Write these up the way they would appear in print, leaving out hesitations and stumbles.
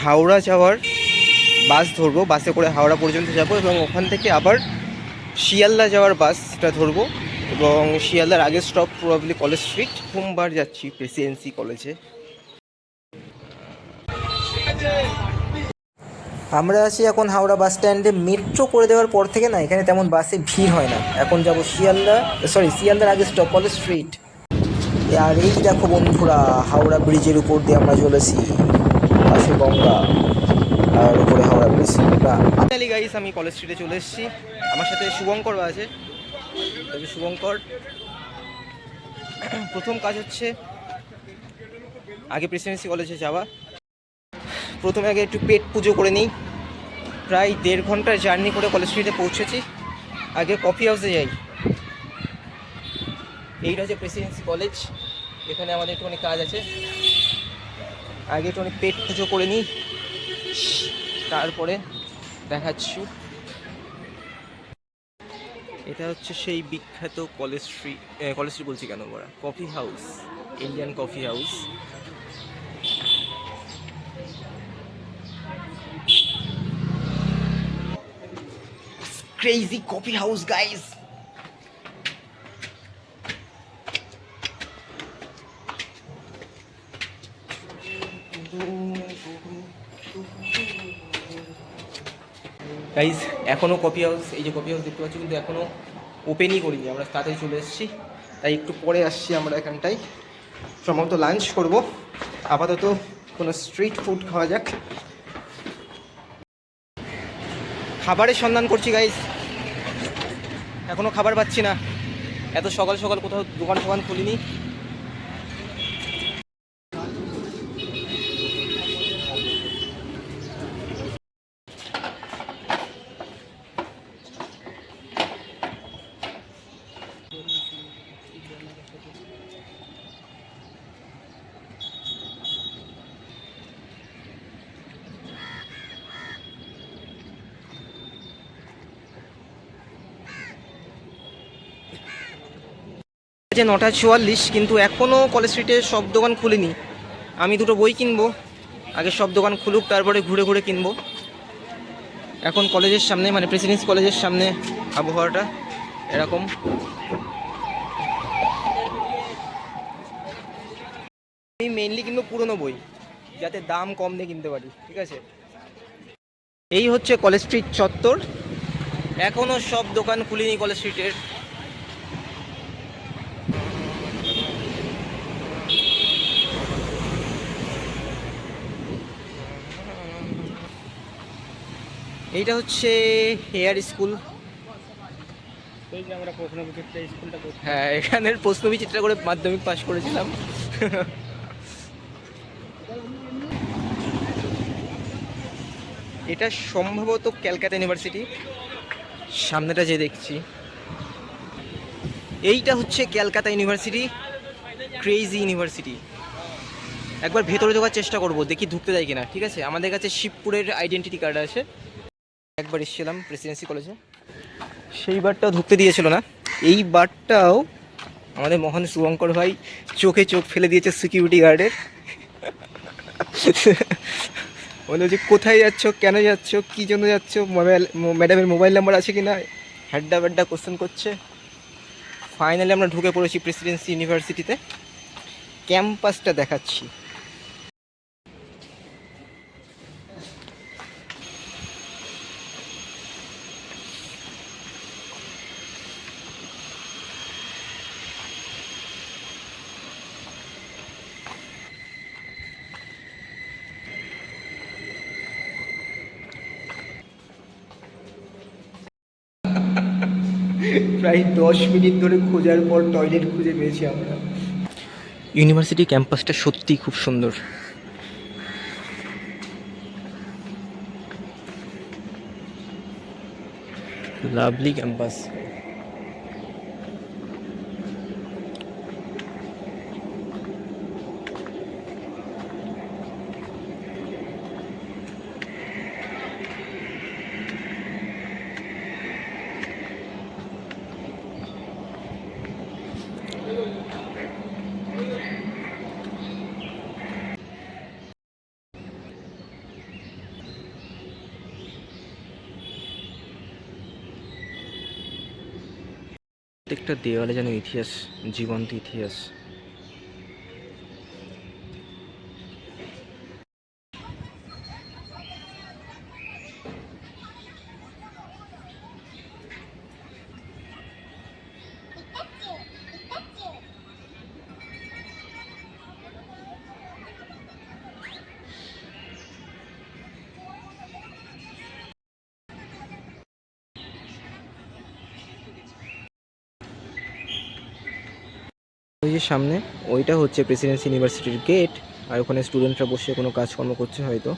হাওড়া যাওয়ার বাস ধরবো, বাসে করে হাওড়া পর্যন্ত যাব এবং ওখান থেকে আবার শিয়ালদা যাওয়ার বাসটা ধরবো এবং শিয়ালদার আগের স্টপ প্রবাবলি কলেজ স্ট্রিট। সোমবার যাচ্ছি প্রেসিডেন্সি কলেজে। আমরা আছি এখন হাওড়া বাস স্ট্যান্ডে। মেট্রো করে দেওয়ার পর থেকে না এখানে তেমন বাসে ভিড় হয় না। এখন যাব শিয়ালদার আগে স্টপ কলেজ স্ট্রিট। আর এই দেখো বন্ধুরা, হাওড়া ব্রিজের উপর দিয়ে আমরা চলেছি, পাশে গঙ্গা আর উপরে হাওড়া ব্রিজ। ফাইনালি গাইস আমি কলেজ স্ট্রিটে চলে এসেছি। আমার সাথে শুভঙ্কর আছে। শুভঙ্কর, প্রথম কাজ হচ্ছে আগে প্রেসিডেন্সি কলেজে যাওয়া। প্রথমে আগে একটু পেট পুজো করে নিই। প্রায় 1.5 ঘন্টার জার্নি করে কলেজ স্ট্রিটে পৌঁছেছি। আগে কফি হাউসে যাই। এইটা হচ্ছে প্রেসিডেন্সি কলেজ, এখানে আমাদের একটুখানি কাজ আছে। আগে একটুখানি পেট পুজো করে নিই, তারপরে দেখাচ্ছি। এটা হচ্ছে সেই বিখ্যাত কলেজ স্ট্রিট বলছি কেন বড়া, coffee house, Indian coffee house. Crazy coffee house guys. Guys এখনও কফি হাউস, এই যে কফি হাউস দেখতে পাচ্ছি, কিন্তু এখনও ওপেনই করিনি। আমরা তাড়াতাড়ি চলে এসেছি, তাই একটু পরে আসছি আমরা এখানটায়। সম্ভবত লাঞ্চ করব। আপাতত কোনো স্ট্রিট ফুড খাওয়া যাক। খাবারের সন্ধান করছি গাইজ, এখনও খাবার পাচ্ছি না। এত সকাল সকাল কোথাও দোকান ফোকান খুলিনি। যে 9:44, কিন্তু এখনও কলেজ স্ট্রিটে সব দোকান খুলিনি। আমি দুটো বই কিনবো, আগে সব দোকান খুলুক, তারপরে ঘুরে ঘুরে কিনবো। এখন কলেজের সামনে, মানে প্রেসিডেন্সি কলেজের সামনে আবহাওয়াটা এরকম। আমি মেইনলি কিনবো পুরনো বই, যাতে দাম কম দিয়ে কিনতে পারি, ঠিক আছে। এই হচ্ছে কলেজ স্ট্রিট চত্বর। এখনও সব দোকান খুলিনি কলেজ স্ট্রিটের। এইটা হচ্ছে হেয়ার স্কুল। আমরা হ্যাঁ, এখানের প্রশ্নবিচিত্রা করে মাধ্যমিক পাস করেছিলাম। এটা সম্ভবত ক্যালকাটা ইউনিভার্সিটি, সামনেটা যে দেখছি। এইটা হচ্ছে ক্যালকাটা ইউনিভার্সিটি, ক্রেজি ইউনিভার্সিটি। একবার ভেতরে ঢোকার চেষ্টা করব, দেখি ঢুকতে দেয় কিনা। ঠিক আছে, আমাদের কাছে শিবপুরের আইডেন্টিটি কার্ড আছে। একবার এসেছিলাম প্রেসিডেন্সি কলেজে, সেই বারটাও ঢুকতে দিয়েছিল না। এই বারটাও আমাদের মহান শুভঙ্কর ভাই চোখে চোখ ফেলে দিয়েছে সিকিউরিটি গার্ডের। বলে যে কোথায় যাচ্ছ, কেন যাচ্ছ, কী জন্য যাচ্ছ, ম্যাডামের মোবাইল নাম্বার আছে কি না, হ্যাড্ডা ব্যাড্ডা কোশ্চেন করছে। ফাইনালি আমরা ঢুকে পড়েছি প্রেসিডেন্সি ইউনিভার্সিটিতে। ক্যাম্পাসটা দেখাচ্ছি। প্রায় 10 মিনিট ধরে খোঁজার পর টয়লেট খুঁজে পেয়েছি আমরা। ইউনিভার্সিটি ক্যাম্পাসটা সত্যিই খুব সুন্দর। Lovely campus. প্রত্যেকটা দেওয়ালে যেন ইতিহাস, জীবন্ত ইতিহাস। ওই যে সামনে ওইটা হচ্ছে প্রেসিডেন্সি ইউনিভার্সিটির গেট, আর ওখানে স্টুডেন্টরা বসে কোনো কাজকর্ম করছে হয়তো।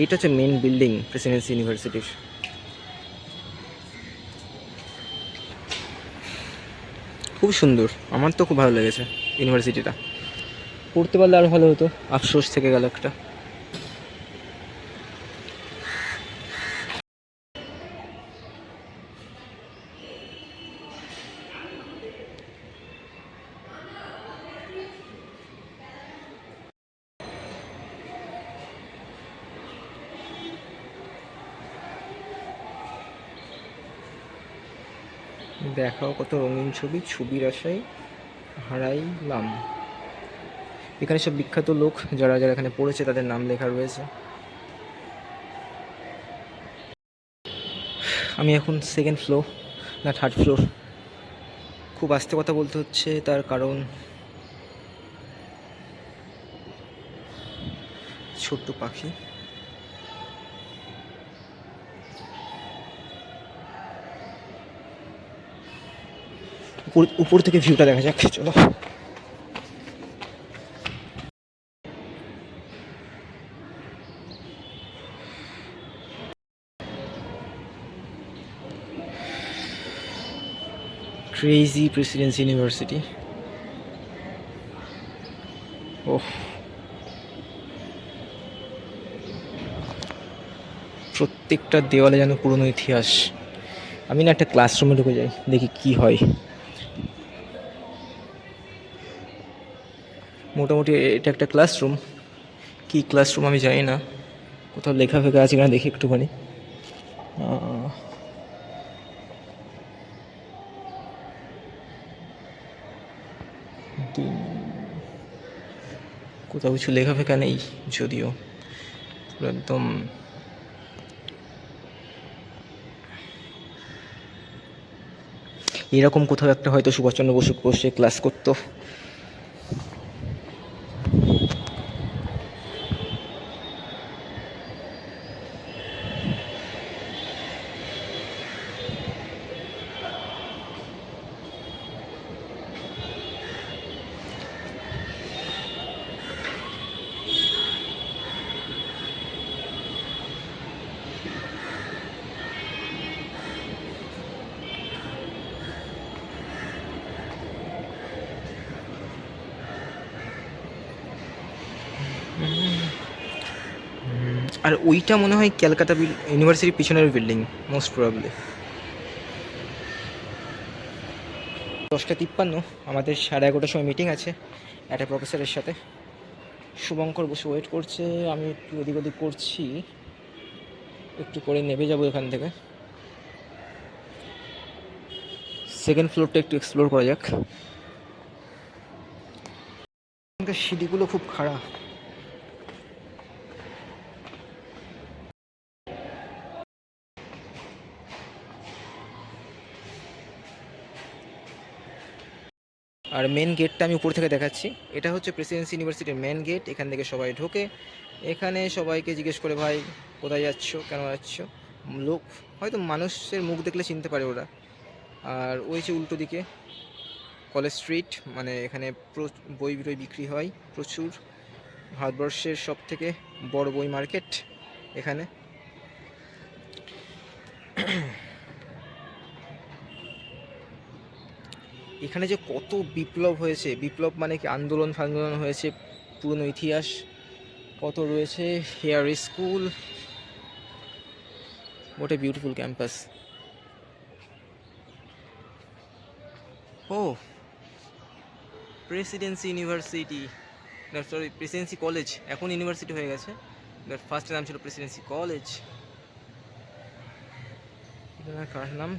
এইটা হচ্ছে মেন বিল্ডিং প্রেসিডেন্সি ইউনিভার্সিটির। খুব সুন্দর, আমার তো খুব ভালো লেগেছে ইউনিভার্সিটিটা। পড়তে পারলে আরও ভালো হতো, আফসোস থেকে গেল একটা। দেখাও কত রঙিন ছবি, ছবির আশায় হারাইলাম। এখানে সব বিখ্যাত লোক যারা যারা এখানে পড়েছে তাদের নাম লেখা রয়েছে। আমি এখন সেকেন্ড ফ্লোর না থার্ড ফ্লোর। খুব আস্তে কথা বলতে হচ্ছে, তার কারণ ছোট্ট পাখি। উপর থেকে ভিউটা দেখা যাক, চলো। Crazy Presidency university. ওহ, প্রত্যেকটা দেওয়ালে যেন পুরনো ইতিহাস। আমি না একটা ক্লাসরুমে ঢুকে যাই, দেখি কি হয়। মোটামুটি এটা একটা ক্লাসরুম, কি ক্লাসরুম আমি জানি না, কোথাও লেখা ফেখা আছে কিনা দেখি একটুখানি। কোথাও কিছু লেখা ফেখা নেই যদিও, পুরো একদম এরকম কোথাও একটা হয়তো সুভাষচন্দ্র বসু বসে ক্লাস করতো। আর ওইটা মনে হয় ক্যালকাটা ইউনিভার্সিটির পিছনের বিল্ডিং, মোস্ট প্রবাবলি। 10:53, আমাদের 11:30টার সময় মিটিং আছে একটা প্রফেসরের সাথে। শুভঙ্কর বসে ওয়েট করছে, আমি একটু এদিক ওদিক করছি, একটু করে নেমে যাবো এখান থেকে। সেকেন্ড ফ্লোরটা একটু এক্সপ্লোর করা যাক। এখানকার সিঁড়িগুলো খুব খারাপ। আর মেন গেটটা আমি উপর থেকে দেখাচ্ছি, এটা হচ্ছে প্রেসিডেন্সি ইউনিভার্সিটির মেন গেট। এখান থেকে সবাই ঢোকে, এখানে সবাইকে জিজ্ঞেস করে ভাই কোথায় যাচ্ছ, কেন যাচ্ছ। লোক হয়তো মানুষের মুখ দেখলে চিনতে পারে ওরা। আর ওই যে উল্টো দিকে কলেজ স্ট্রিট, মানে এখানে বই বিক্রি হয় প্রচুর। ভারতবর্ষের সব থেকে বড় বই মার্কেট এখানে। এখানে যে কত বিপ্লব হয়েছে, বিপ্লব মানে কি আন্দোলন ফান্দোলন হয়েছে, পুরনো ইতিহাস কত রয়েছে। Hare school, what a beautiful campus. ও, Presidency university, sorry Presidency college, এখন ইউনিভার্সিটি হয়ে গেছে। ফার্স্ট নাম ছিল প্রেসিডেন্সি কলেজ। কার নাম?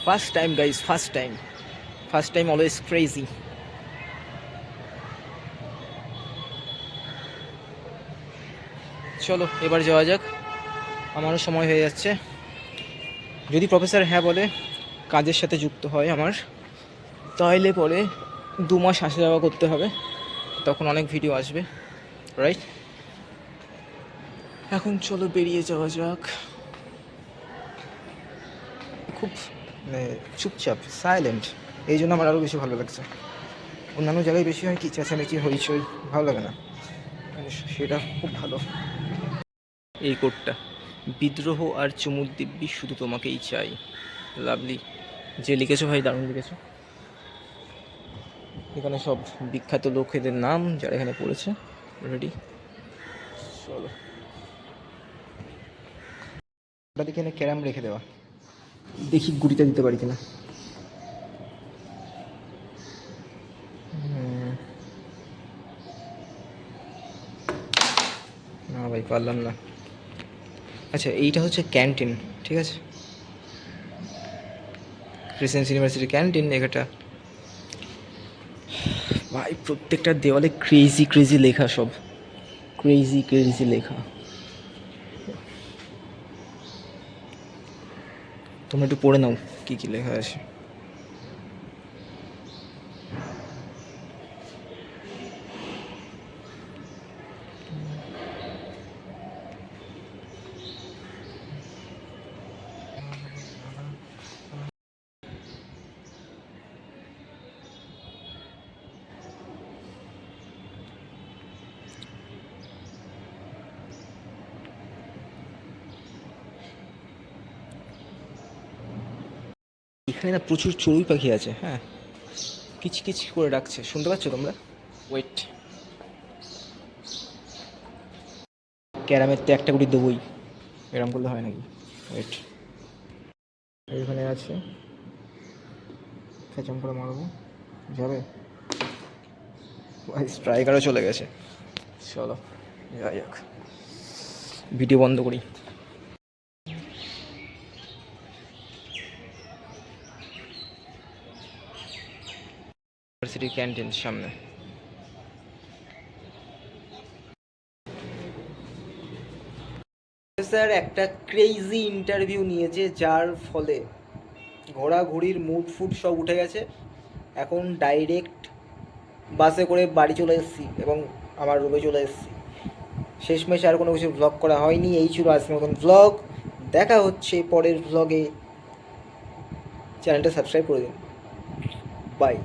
First time guys, first time always crazy. চলো এবার যাওয়া যাক, আমারও সময় হয়ে যাচ্ছে। যদি প্রফেসর হ্যাঁ বলে কাজের সাথে যুক্ত হয় আমার, তাহলে পরে 2 মাস আসা যাওয়া করতে হবে, তখন অনেক ভিডিও আসবে, রাইট? এখন চলো বেরিয়ে যাওয়া যাক। খুব মানে চুপচাপ, সাইলেন্ট, এই জন্য আমার আরও বেশি ভালো লাগছে। অন্যান্য জায়গায় বেশি হয় কি চেঁচামেচি, হইচই, ভালো লাগে না, মানে সেটা খুব ভালো। এই কোডটা, বিদ্রোহ আর চুমুক দিব্যি শুধু তোমাকেই চাই। লাভলি, যে লিখেছো ভাই দারুণ লিখেছো। এখানে সব বিখ্যাত লোকেদের নাম যারা এখানে পড়েছে। রেডি, চলো। ওটা দেখে এখানে ক্যারাম রেখে দেওয়া, দেখি গুটিটা দিতে পারি কিনা। না ভাই পারলাম না। আচ্ছা এইটা হচ্ছে ক্যান্টিন, ঠিক আছে, প্রেসিডেন্সি ইউনিভার্সিটি ক্যান্টিন এটা। ভাই প্রত্যেকটা দেওয়ালে ক্রেজি ক্রেজি লেখা, সব ক্রেজি ক্রেজি লেখা। তোমরা একটু পড়ে নাও কী কী লেখা আছে। এখানে না প্রচুর চড়ুই পাখি আছে, হ্যাঁ, কিচ কিচ করে ডাকছে, শুনতে পাচ্ছ তোমরা? ওয়েট, ক্যারামের তো একটা গুটি দেবই, এরম করলে হয় নাকি? ওয়েট, এইখানে আছে, খেচাম করে মারবো, যাবে? স্ট্রাইকারও চলে গেছে। চলো যাই হোক, ভিডিও বন্ধ করি। ইউনিভার্সিটি ক্যান্টিন সামনে। স্যার একটা ক্রেজি ইন্টারভিউ নিয়েছে, যার ফলে ঘোরাঘুরির মুড ফুড সব উঠে গেছে। এখন ডাইরেক্ট বাসে করে বাড়ি চলে এসেছি এবং আমার রুমে চলে এসেছি। শেষমেশ আর কোনো কিছু ভ্লগ করা হয়নি। এই ছিল আজকের মতন ভ্লগ, দেখা হচ্ছে পরের ভ্লগে। চ্যানেলটা সাবস্ক্রাইব করে দিন, বাই।